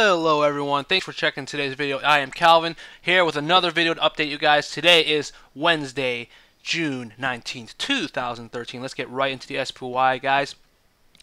Hello everyone, thanks for checking today's video. I am Calvin here with another video to update you guys. Today is Wednesday, June 19th, 2013. Let's get right into the SPY, guys.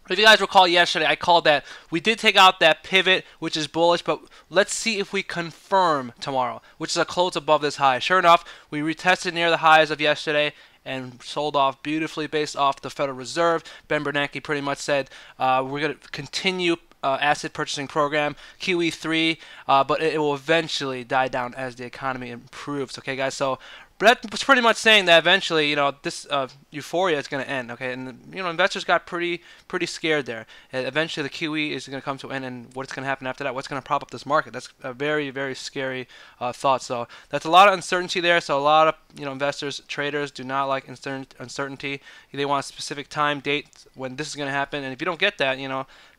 If you guys recall yesterday, I called that we did take out that pivot, which is bullish, but let's see if we confirm tomorrow, which is a close above this high. Sure enough, we retested near the highs of yesterday and sold off beautifully based off the Federal Reserve. Ben Bernanke pretty much said we're going to continue asset purchasing program, QE3, but it will eventually die down as the economy improves. Okay, guys, so Brett was pretty much saying that eventually, this euphoria is going to end. Okay, and investors got pretty scared there. And eventually, the QE is going to come to an end, and what's going to happen after that? What's going to prop up this market? That's a very scary thought. So that's a lot of uncertainty there. So a lot of investors, traders do not like uncertainty. They want a specific time, date when this is going to happen, and if you don't get that,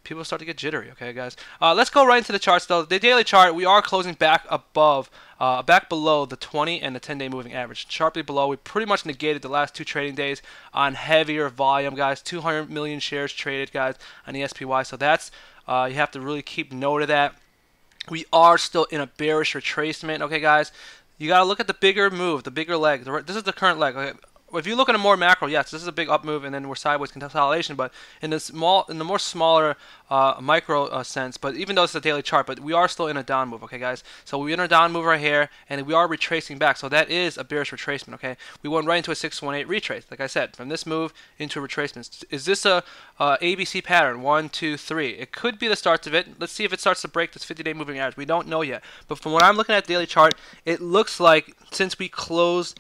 people start to get jittery. Okay, guys. Let's go right into the charts, though. The daily chart, we are closing back below the 20 and the 10-day moving average, sharply below. We pretty much negated the last two trading days on heavier volume, guys. 200 million shares traded, guys, on the SPY. So that's you have to really keep note of that. We are still in a bearish retracement. Okay, guys. You got to look at the bigger move, the bigger leg. This is the current leg. Okay. If you look at a more macro, yes, this is a big up move, and then we're sideways consolidation. But in the more smaller micro sense, but even though it's a daily chart, but we are still in a down move. Okay, guys. So we're in a down move right here, and we are retracing back. So that is a bearish retracement. Okay, we went right into a 618 retrace. Like I said, from this move into a retracement. Is this a ABC pattern? 1, 2, 3. It could be the starts of it. Let's see if it starts to break this 50-day moving average. We don't know yet. But from what I'm looking at the daily chart, it looks like since we closed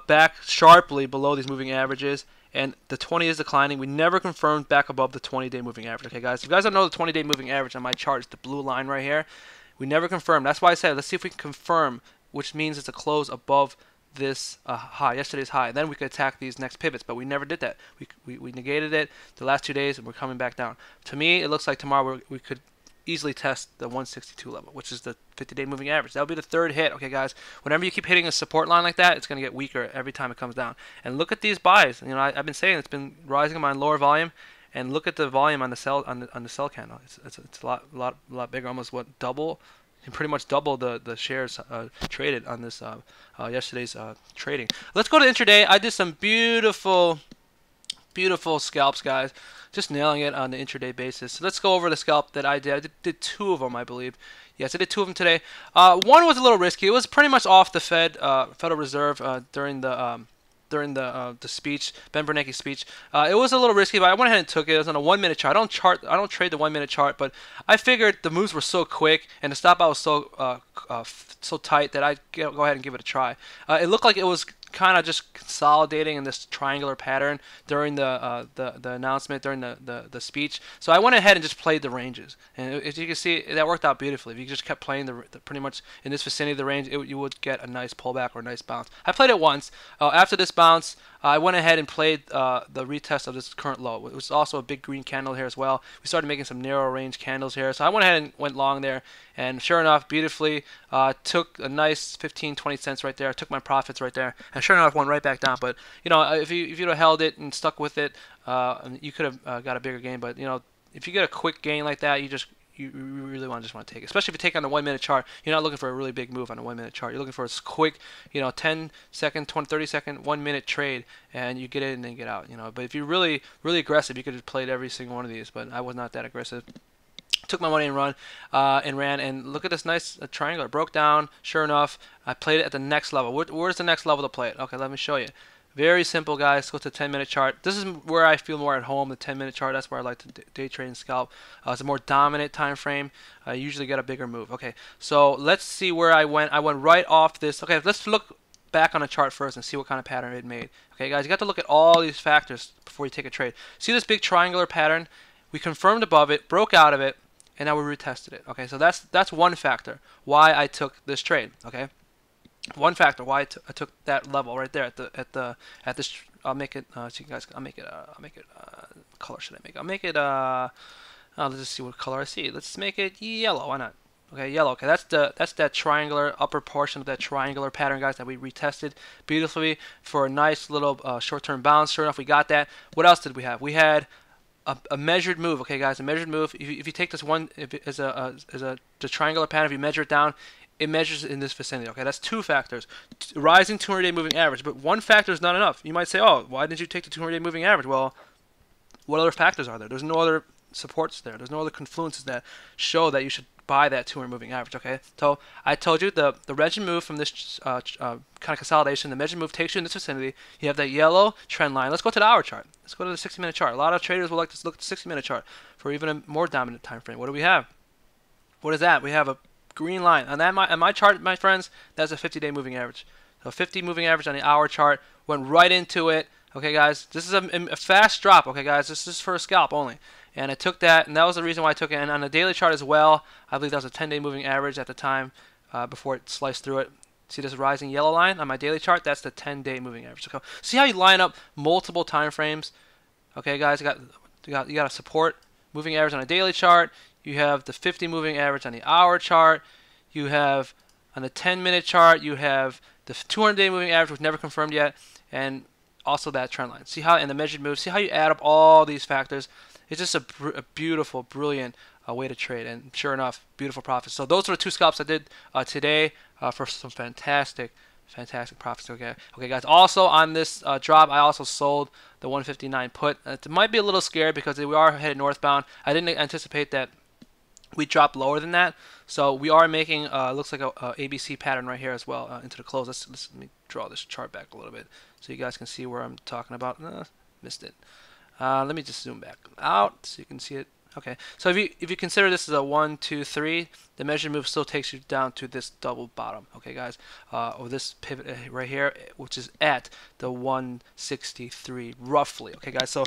back sharply below these moving averages, and the 20 is declining. We never confirmed back above the 20-day moving average. Okay, guys. If you guys don't know, the 20-day moving average on my chart is the blue line right here. We never confirmed. That's why I said let's see if we can confirm, which means it's a close above this high, yesterday's high. Then we could attack these next pivots, but we never did that. We negated it the last 2 days, and we're coming back down. To me, it looks like tomorrow we could easily test the 162 level, which is the 50-day moving average. That'll be the third hit. Okay, guys. Whenever you keep hitting a support line like that, it's going to get weaker every time it comes down. And look at these buys. I've been saying it's been rising on lower volume, and look at the volume on the sell candle. It's a lot bigger, almost double. You can pretty much double the shares traded on this yesterday's trading. Let's go to intraday. I did some beautiful scalps, guys. Just nailing it on the intraday basis. So let's go over the scalp that I did. I did 2 of them, I believe. Yes, I did 2 of them today. One was a little risky. It was pretty much off the Federal Reserve during the speech, Ben Bernanke's speech. It was a little risky, but I went ahead and took it. It was on a 1-minute chart. I don't trade the 1-minute chart, but I figured the moves were so quick and the stop out was so tight that I'd go ahead and give it a try. It looked like it was kind of just consolidating in this triangular pattern during the announcement, during the speech. So I went ahead and just played the ranges, and as you can see, that worked out beautifully. If you just kept playing the pretty much in this vicinity of the range, you would get a nice pullback or a nice bounce. I played it once. After this bounce, I went ahead and played the retest of this current low. It was also a big green candle here as well. We started making some narrow range candles here, so I went ahead and went long there, and sure enough, beautifully took a nice 15-20 cents right there. I took my profits right there, and sure enough, went right back down. But if you'd have held it and stuck with it, you could have got a bigger gain. But if you get a quick gain like that, you really want to take it. Especially if you take on the 1-minute chart, you're not looking for a really big move on a 1-minute chart. You're looking for a quick, 10-second, 20, 30-second, 1-minute trade, and you get in and then get out. But if you're really aggressive, you could have played every single one of these. But I was not that aggressive. Took my money and ran, and look at this nice triangle. It broke down. Sure enough, I played it at the next level. Where's the next level to play it? Okay, let me show you. Very simple, guys. Go to the 10-minute chart. This is where I feel more at home, the 10-minute chart. That's where I like to day trade and scalp. It's a more dominant time frame. I usually get a bigger move. Okay, so let's see where I went. I went right off this. Okay, let's look back on the chart first and see what kind of pattern it made. Okay, guys, you got to look at all these factors before you take a trade. See this big triangular pattern? We confirmed above it, broke out of it, and now we retested it. Okay, so that's one factor why I took this trade. Okay. One factor why I took that level right there at this. I'll make it. So you guys, I'll make it. Color should I make? I'll make it. Let's just see what color I see. Let's make it yellow. Why not? Okay, yellow. Okay, that's that triangular upper portion of that triangular pattern, guys, that we retested beautifully for a nice little short-term bounce. Sure enough, we got that. What else did we have? We had a measured move, okay, guys, a measured move. If you take this one as a the triangular pattern, if you measure it down, it measures in this vicinity. Okay, that's two factors: rising 200-day moving average. But one factor is not enough. You might say, oh, why didn't you take the 200-day moving average? Well, what other factors are there? There's no other supports there. There's no other confluences that show that you should buy that 200 moving average. Okay, so I told you the measured move from this kind of consolidation, the measured move takes you in this vicinity. You have that yellow trend line. Let's go to the hour chart. Let's go to the 60-minute chart. A lot of traders will like to look at the 60-minute chart for even a more dominant time frame. What do we have? What is that? We have a green line. On my chart, my friends, that's a 50-day moving average. So 50 moving average on the hour chart went right into it. Okay, guys, this is a fast drop. Okay, guys, this is for a scalp only. And I took that, and that was the reason why I took it. And on the daily chart as well, I believe that was a 10-day moving average at the time before it sliced through it. See this rising yellow line on my daily chart? That's the 10-day moving average. So see how you line up multiple time frames? Okay, guys, you got a support moving average on a daily chart. You have the 50 moving average on the hour chart. You have on the 10-minute chart, you have the 200-day moving average, which never confirmed yet, and also that trend line. See how in the measured move, see how you add up all these factors? It's just a beautiful, brilliant way to trade, and sure enough, beautiful profits. So those are the two scalps I did today for some fantastic profits. Okay, guys. Also on this drop, I also sold the 159 put. It might be a little scary because we are headed northbound. I didn't anticipate that we dropped lower than that, so we are making looks like a ABC pattern right here as well into the close. Let me draw this chart back a little bit so you guys can see where I'm talking about. Missed it. Let me just zoom back out so you can see it. Okay, so if you consider this as a 1, 2, 3, the measured move still takes you down to this double bottom. Okay, guys, or this pivot right here, which is at the 163 roughly. Okay, guys, so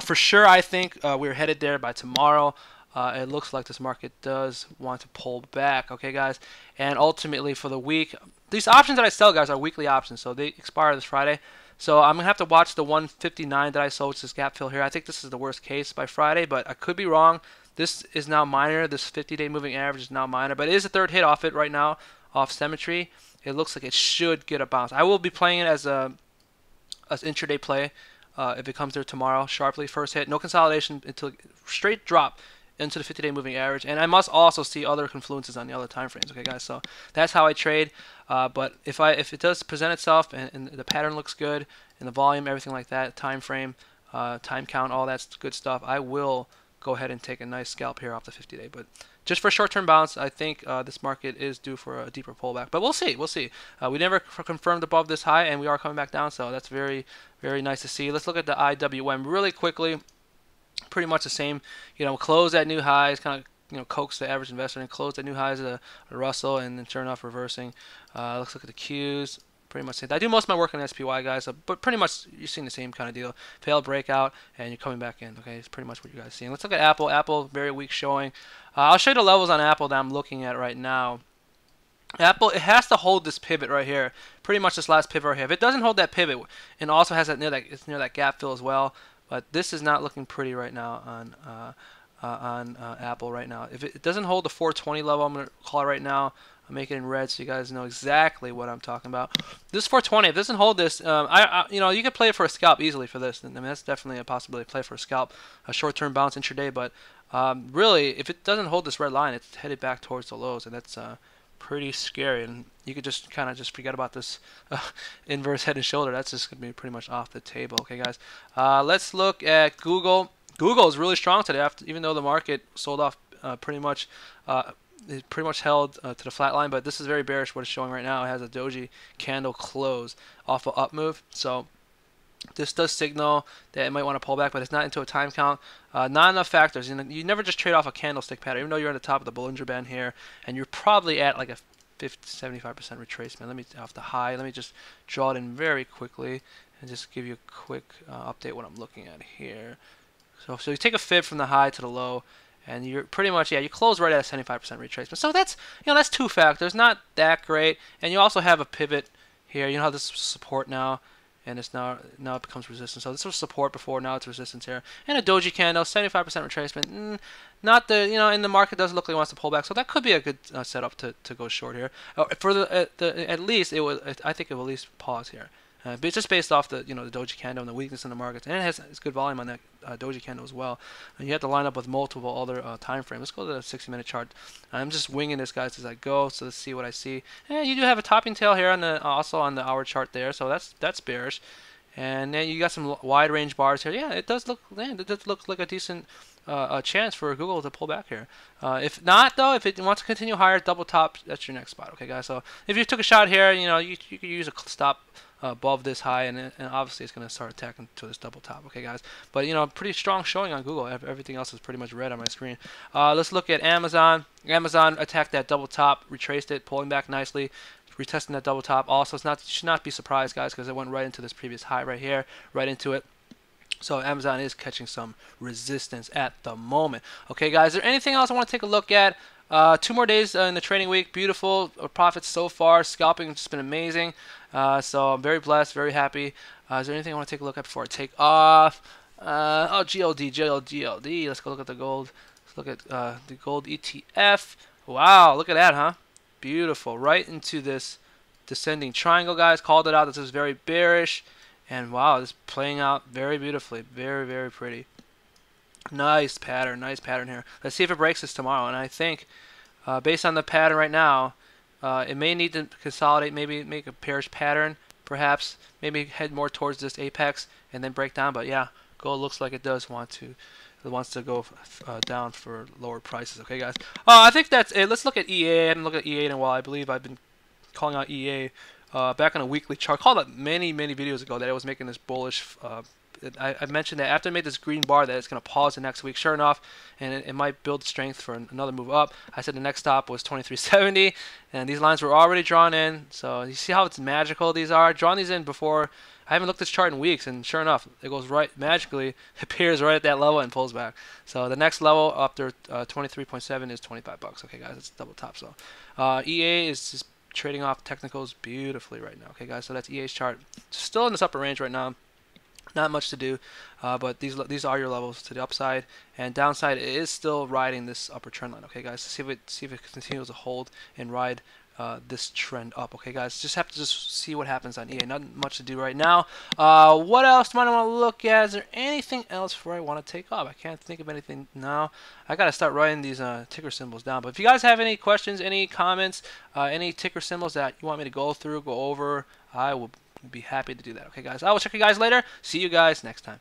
for sure I think we're headed there by tomorrow. It looks like this market does want to pull back. Okay, guys, and ultimately for the week, these options that I sell, guys, are weekly options, so they expire this Friday. So I'm going to have to watch the 159 that I sold, which is gap fill here. I think this is the worst case by Friday, but I could be wrong. This is now minor. This 50-day moving average is now minor, but it is a third hit off it right now, off symmetry. It looks like it should get a bounce. I will be playing it as intraday play if it comes there tomorrow. Sharply, first hit, no consolidation until straight drop into the 50-day moving average, and I must also see other confluences on the other time frames. Okay, guys, so that's how I trade. But if it does present itself and the pattern looks good and the volume, everything like that, time frame, time count, all that's good stuff, I will go ahead and take a nice scalp here off the 50-day. But just for short-term bounce, I think this market is due for a deeper pullback. But we'll see. We'll see. We never confirmed above this high, and we are coming back down, so that's very, very nice to see. Let's look at the IWM really quickly. Pretty much the same, close at new highs, kind of, coax the average investor and close at new highs of the Russell, and then sure enough reversing. Let's look at the Qs. Pretty much same. I do most of my work on SPY, guys, but pretty much you're seeing the same kind of deal. Failed breakout, and you're coming back in. Okay, it's pretty much what you guys are seeing. Let's look at Apple. Apple, very weak showing. I'll show you the levels on Apple that I'm looking at right now. Apple, it has to hold this pivot right here. Pretty much this last pivot right here. If it doesn't hold that pivot, and also has that it's near that gap fill as well. But this is not looking pretty right now on Apple right now. If it doesn't hold the 420 level, I'm going to call it right now. I'll make it in red so you guys know exactly what I'm talking about. This 420, if it doesn't hold this, you could play it for a scalp easily for this. I mean, that's definitely a possibility to play for a scalp, a short-term bounce intraday. But really, if it doesn't hold this red line, it's headed back towards the lows, and that's pretty scary. And you could just kind of forget about this inverse head and shoulder. That's just going to be pretty much off the table. Okay, guys. Let's look at Google. Google is really strong today, even though the market sold off pretty much. It pretty much held to the flat line, but this is very bearish what it's showing right now. It has a doji candle close off an up move. So this does signal that it might want to pull back, but it's not into a time count. Not enough factors. You never just trade off a candlestick pattern, even though you're on the top of the Bollinger Band here, and you're probably at like a 75% retracement. Let me off the high. Let me just draw it in very quickly and just give you a quick update what I'm looking at here. So you take a fib from the high to the low, and you're pretty much, you close right at a 75% retracement. So that's, that's two factors, not that great. And you also have a pivot here. You know how this is support now, and it's now it becomes resistance. So this was support before, now it's resistance here. And a doji candle, 75% retracement. Not the, and the market doesn't look like it wants to pull back. So that could be a good setup to go short here. For at least I think it will at least pause here. But just based off the the doji candle and the weakness in the markets, and it's good volume on doji candle as well. And you have to line up with multiple other time frames. Let's go to the 60-minute chart. I'm just winging this, guys, as I go. So let's see what I see. And you do have a topping tail here on the also on the hour chart there. So that's bearish. And then you got some wide range bars here. Yeah, it does look like a decent a chance for Google to pull back here. If not, though, if it wants to continue higher, double top, that's your next spot. Okay, guys. So if you took a shot here, you know, you could use a stop above this high, and obviously it's going to start attacking to this double top. Okay, guys. But you know, pretty strong showing on Google. Everything else is pretty much red on my screen. Let's look at Amazon. Amazon attacked that double top, retraced it, pulling back nicely. Retesting that double top. Also, you should not be surprised, guys, because it went right into this previous high right here, right into it. So Amazon is catching some resistance at the moment. Okay, guys, is there anything else I want to take a look at? 2 more days in the trading week. Beautiful profits so far. Scalping has just been amazing. So I'm very blessed, very happy. Is there anything I want to take a look at before I take off? Oh, GLD. Let's go look at the gold. Let's look at the gold ETF. Wow, look at that, huh? Beautiful. Right into this descending triangle, guys. Called it out. This is very bearish. And wow, this is playing out very beautifully. Very, very pretty. Nice pattern here. Let's see if it breaks this tomorrow. And I think, based on the pattern right now, it may need to consolidate, maybe make a bearish pattern, perhaps. Maybe head more towards this apex and then break down. But yeah, gold looks like it does want to. It wants to go down for lower prices. Okay, guys. I think that's it. Let's look at EA. I haven't looked at EA in a while. I believe I've been calling out EA back on a weekly chart. I called it many videos ago that I was making this bullish. I mentioned that after I made this green bar that it's going to pause the next week. Sure enough, and it might build strength for another move up. I said the next stop was 2370, and these lines were already drawn in. So you see how it's magical these are. Drawn these in before. I haven't looked at this chart in weeks, and sure enough, it goes right magically, appears right at that level and pulls back. So the next level after 23.7 is 25 bucks. Okay, guys, it's double top. So EA is just trading off technicals beautifully right now. Okay, guys, so that's EA's chart. Still in this upper range right now. Not much to do, but these are your levels to the upside, and downside it is still riding this upper trend line. Okay, guys, see if it continues to hold and ride this trend up. Okay, guys, just have to see what happens on EA. Not much to do right now. What else do I want to look at? Is there anything else where I want to take off? I can't think of anything now. I gotta start writing these ticker symbols down. But if you guys have any questions, any comments, any ticker symbols that you want me to go through, go over, I will be happy to do that. Okay, guys, I will check you guys later. See you guys next time.